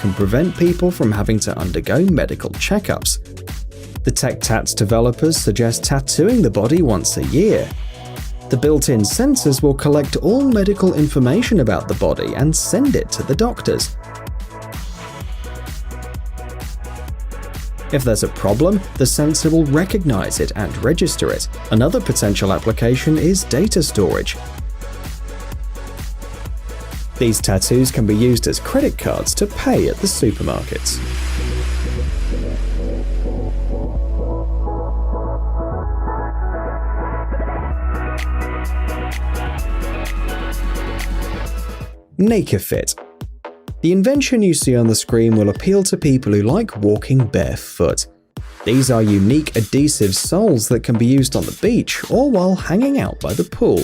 can prevent people from having to undergo medical checkups. The TechTats developers suggest tattooing the body once a year. The built-in sensors will collect all medical information about the body and send it to the doctors. If there's a problem, the sensor will recognize it and register it. Another potential application is data storage. These tattoos can be used as credit cards to pay at the supermarkets. NakedFit. The invention you see on the screen will appeal to people who like walking barefoot. These are unique adhesive soles that can be used on the beach or while hanging out by the pool.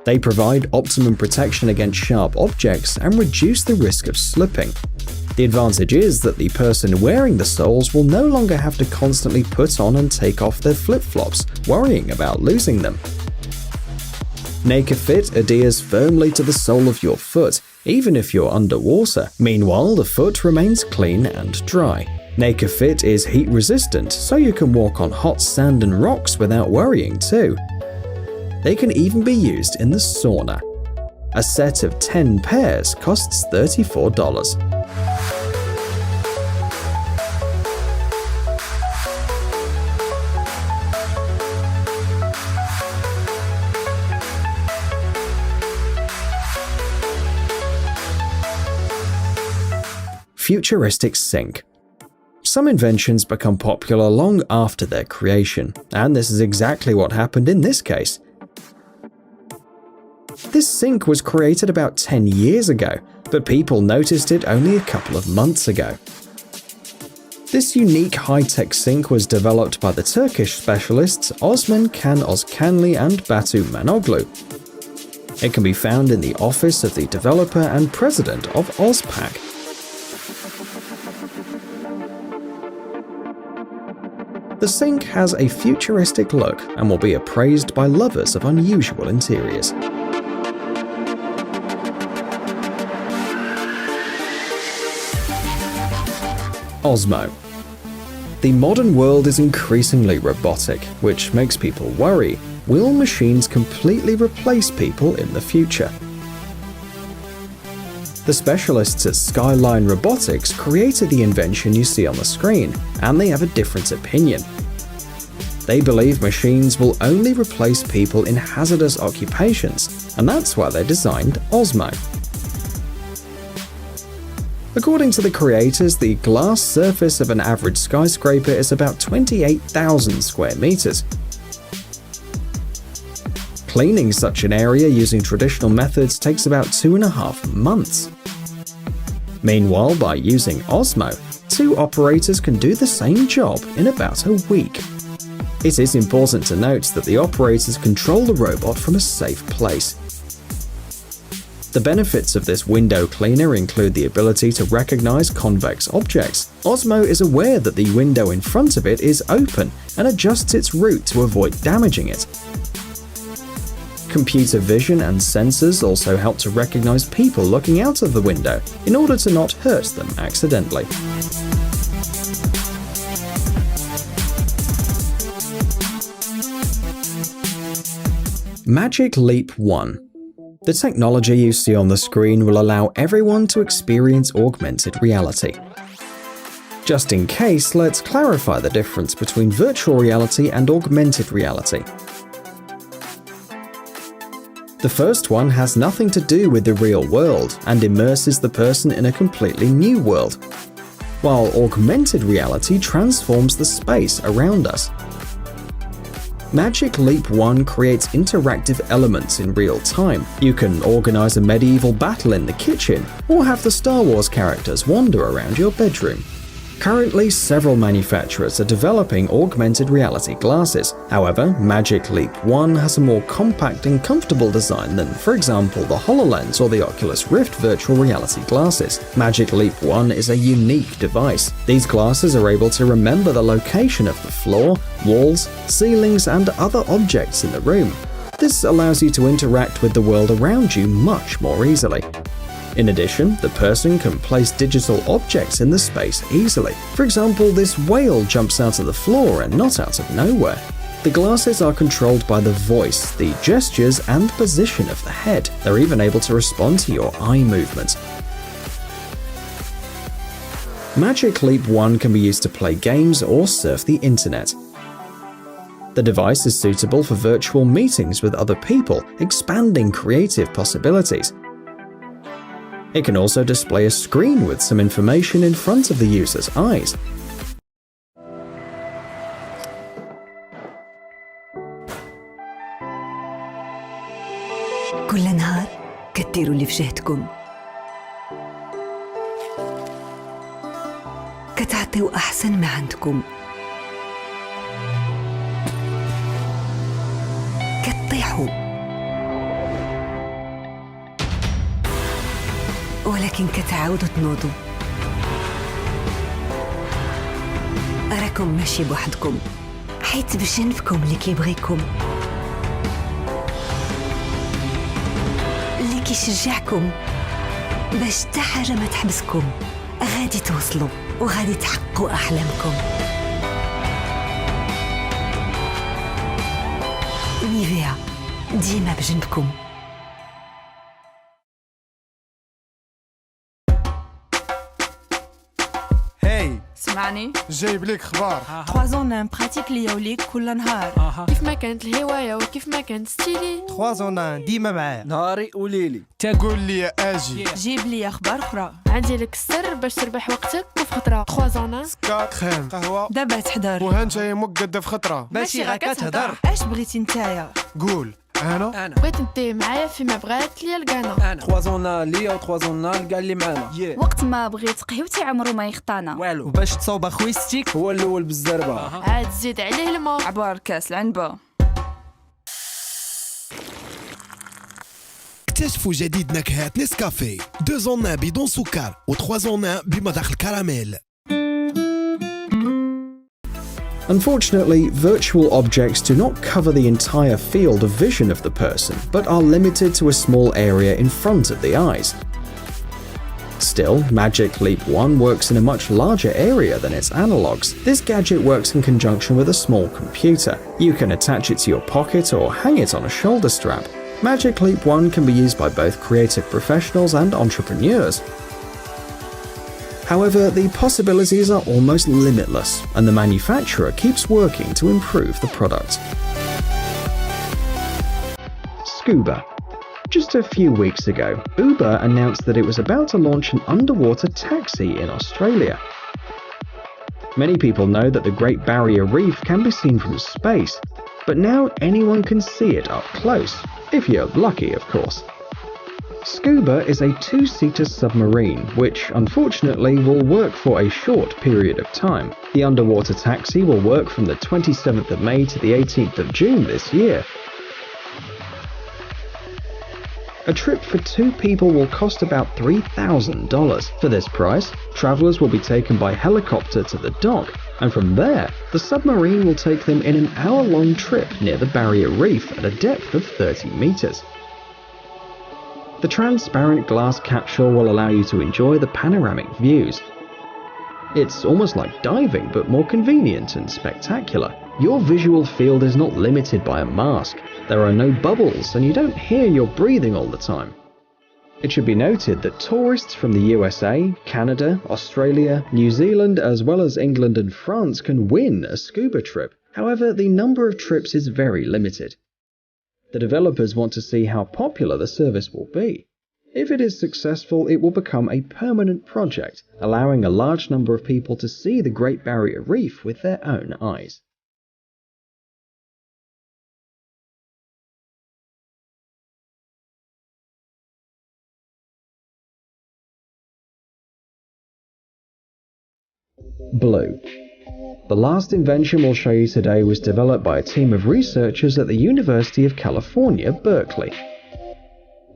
They provide optimum protection against sharp objects and reduce the risk of slipping. The advantage is that the person wearing the soles will no longer have to constantly put on and take off their flip-flops, worrying about losing them. NakedFit adheres firmly to the sole of your foot, even if you're underwater. Meanwhile, the foot remains clean and dry. NakedFit is heat resistant, so you can walk on hot sand and rocks without worrying too. They can even be used in the sauna. A set of 10 pairs costs $34. Futuristic sink. Some inventions become popular long after their creation, and this is exactly what happened in this case. This sink was created about 10 years ago, but people noticed it only a couple of months ago. This unique high-tech sink was developed by the Turkish specialists Osman Can Ozkanli and Batu Manoglu. It can be found in the office of the developer and president of Ozpak. The sink has a futuristic look and will be appraised by lovers of unusual interiors. Osmo. The modern world is increasingly robotic, which makes people worry. Will machines completely replace people in the future? The specialists at Skyline Robotics created the invention you see on the screen, and they have a different opinion. They believe machines will only replace people in hazardous occupations, and that's why they designed Osmo. According to the creators, the glass surface of an average skyscraper is about 28,000 square meters. Cleaning such an area using traditional methods takes about 2.5 months. Meanwhile, by using Osmo, 2 operators can do the same job in about a week. It is important to note that the operators control the robot from a safe place. The benefits of this window cleaner include the ability to recognize convex objects. Osmo is aware that the window in front of it is open and adjusts its route to avoid damaging it. Computer vision and sensors also help to recognize people looking out of the window in order to not hurt them accidentally. Magic Leap 1. The technology you see on the screen will allow everyone to experience augmented reality. Just in case, let's clarify the difference between virtual reality and augmented reality. The first one has nothing to do with the real world and immerses the person in a completely new world, while augmented reality transforms the space around us. Magic Leap 1 creates interactive elements in real time. You can organize a medieval battle in the kitchen, or have the Star Wars characters wander around your bedroom. Currently, several manufacturers are developing augmented reality glasses. However, Magic Leap 1 has a more compact and comfortable design than, for example, the HoloLens or the Oculus Rift virtual reality glasses. Magic Leap 1 is a unique device. These glasses are able to remember the location of the floor, walls, ceilings, and other objects in the room. This allows you to interact with the world around you much more easily. In addition, the person can place digital objects in the space easily. For example, this whale jumps out of the floor and not out of nowhere. The glasses are controlled by the voice, the gestures, and position of the head. They're even able to respond to your eye movements. Magic Leap 1 can be used to play games or surf the internet. The device is suitable for virtual meetings with other people, expanding creative possibilities. It can also display a screen with some information in front of the user's eyes. كل نهار كتروا اللي في جهتكم، كتعطيو أحسن ما عندكم، كتطيحوا، ولكن كتعاودوا تنوضوا. راكم ماشي بوحدكم، حيت بجنبكم اللي كيبغيكم، اللي كيشجعكم باش حتى حاجة ما تحبسكم. غادي توصلوا وغادي تحققوا أحلامكم. نيفيا ديما بجنبكم. اسمعني جايب لك اخبار 3 ان براتيك ليوليك كل نهار. كيف ما كانت الهواية وكيف ما كانت ستيلي 3 ان ديما معاه نهاري وليلي. تقول لي اجي جيب لي اخبار اخرى. عندي لك السر باش تربح وقتك وفي خطرة 3 ان سكر كريم قهوه دابا تحضر وهانتا مقدة في خطره. ماشي غاك تهضر. اش بغيتي نتايا؟ قول انا بغيت نتي معايا فيما بغات ليا القانا. 3 ان ليا و 3 ان الكاع اللي معانا. وقت ما بغيت قهوتي عمرو ما يخطانا. والو. وباش تصوب اخوي ستيك هو الاول بالزربه. عاد زيد عليه الماء. عبار كاس العنبة. اكتشفوا جديد نكهات نسكافيه 2 ان بدون سكر و 3 ان بمذاق الكراميل. Unfortunately, virtual objects do not cover the entire field of vision of the person, but are limited to a small area in front of the eyes. Still, Magic Leap 1 works in a much larger area than its analogues. This gadget works in conjunction with a small computer. You can attach it to your pocket or hang it on a shoulder strap. Magic Leap 1 can be used by both creative professionals and entrepreneurs. However, the possibilities are almost limitless, and the manufacturer keeps working to improve the product. Scuba. Just a few weeks ago, Uber announced that it was about to launch an underwater taxi in Australia. Many people know that the Great Barrier Reef can be seen from space, but now anyone can see it up close, if you're lucky, of course. Scuba is a 2-seater submarine, which unfortunately will work for a short period of time. The underwater taxi will work from the 27th of May to the 18th of June this year. A trip for 2 people will cost about $3,000. For this price, travelers will be taken by helicopter to the dock, and from there, the submarine will take them in an hour-long trip near the Barrier Reef at a depth of 30 meters. The transparent glass capsule will allow you to enjoy the panoramic views. It's almost like diving, but more convenient and spectacular. Your visual field is not limited by a mask. There are no bubbles, and you don't hear you're breathing all the time. It should be noted that tourists from the USA, Canada, Australia, New Zealand, as well as England and France can win a scuba trip. However, the number of trips is very limited. The developers want to see how popular the service will be. If it is successful, it will become a permanent project, allowing a large number of people to see the Great Barrier Reef with their own eyes. Blue. The last invention we'll show you today was developed by a team of researchers at the University of California, Berkeley.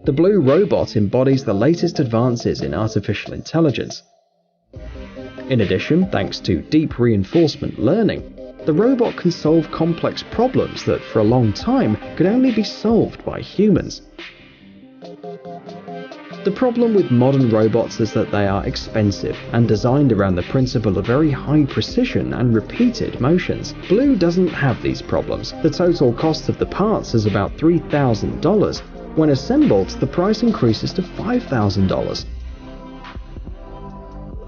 The Blue robot embodies the latest advances in artificial intelligence. In addition, thanks to deep reinforcement learning, the robot can solve complex problems that for a long time could only be solved by humans. The problem with modern robots is that they are expensive and designed around the principle of very high precision and repeated motions. Blue doesn't have these problems. The total cost of the parts is about $3,000. When assembled, the price increases to $5,000.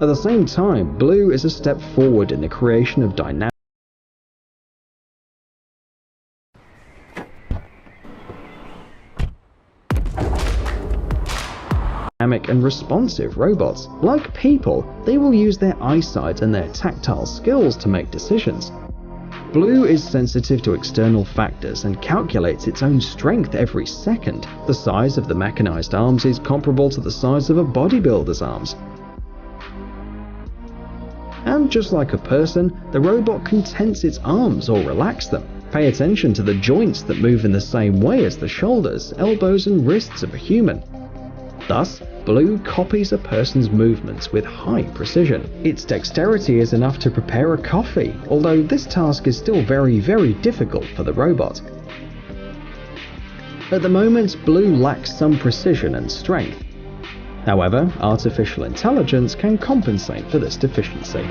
At the same time, Blue is a step forward in the creation of dynamic and responsive robots. Like people, they will use their eyesight and their tactile skills to make decisions. Blue is sensitive to external factors and calculates its own strength every second. The size of the mechanized arms is comparable to the size of a bodybuilder's arms. And just like a person, the robot can tense its arms or relax them. Pay attention to the joints that move in the same way as the shoulders, elbows and wrists of a human. Thus, Blue copies a person's movements with high precision. Its dexterity is enough to prepare a coffee, although this task is still very difficult for the robot. At the moment, Blue lacks some precision and strength. However, artificial intelligence can compensate for this deficiency.